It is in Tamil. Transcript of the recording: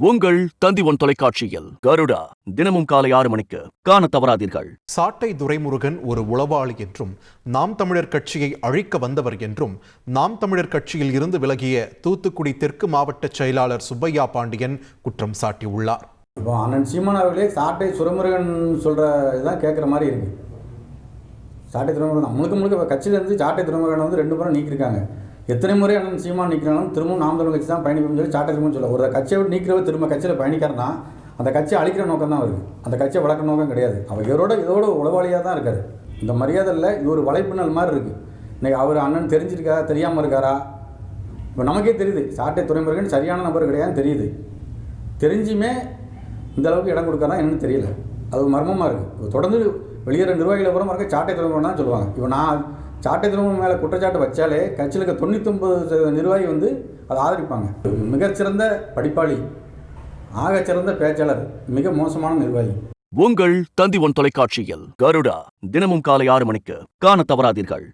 உங்கள் தந்தி1 தொலைக்காட்சியில் கருடா தினமும் காலை 6 மணிக்கு காண தவறாதீர்கள். சாட்டை துரைமுருகன் ஒரு உளவாளி என்றும் நாம் தமிழர் கட்சியை அழிக்க வந்தவர் என்றும் நாம் தமிழர் கட்சியில் இருந்து விலகிய தூத்துக்குடி தெற்கு மாவட்ட செயலாளர் சுப்பையா பாண்டியன் குற்றம் சாட்டியுள்ளார். இப்போ அண்ணன் சீமான் அவர்களே சாட்டை துரைமுருகன் சொல்கிற இதுதான் கேட்குற மாதிரி இருக்குது. சாட்டை துரைமுருகன் முழுக்க கட்சியிலேருந்து சாட்டை துரைமுருகன் வந்து 2 முறை நீக்கியிருக்காங்க. எத்தனை முறை அண்ணன் சீமான் நீக்கிறாலும் திரும்பவும் நாம் தமிழர் கட்சி தான் பயணிக்கணும்னு சொல்லி சாட்டை திரும்ப சொல்ல ஒரு கட்சியை விட்டு நீக்கிறவ திரும்ப கட்சியில் பயணிக்கிறனா அந்த கட்சியை அழிக்கிற நோக்கம் தான் வருது. அந்த கட்சியை வளர்க்குற நோக்கம் கிடையாது. அவர் இதோட உளவாளியாக தான் இருக்கார். இந்த மரியாதை இல்லை, இது ஒரு வலைப்பின்னல் மாதிரி இருக்குது. இன்றைக்கி அவர் அண்ணன் தெரிஞ்சிருக்காரா தெரியாமல் இருக்காரா? இப்போ நமக்கே தெரியுது சாட்டை துரைமுருகன் சரியான நபர் கிடையாதுன்னு தெரியுது. தெரிஞ்சுமே இந்த அளவுக்கு இடம் கொடுக்கறதா என்னன்னு தெரியல. அது மர்மமாக இருக்குது. தொடர்ந்து வெளியேற நிர்வாகிகளை பூரா இருக்க சாட்டை துரைமுருகன் தான் சொல்லுவாங்க. இப்போ நான் சாட்டை துரைமுருகன் மேலே குற்றச்சாட்டு வச்சாலே கட்சியில் இருக்க 99% நிர்வாகி வந்து அதை ஆதரிப்பாங்க. மிகச்சிறந்த படிப்பாளி, ஆகச்சிறந்த பேச்சாளர், மிக மோசமான நிர்வாகி. உங்கள் தந்தி1 தொலைக்காட்சியில் கருடா தினமும் காலை 6 மணிக்கு காண தவறாதீர்கள்.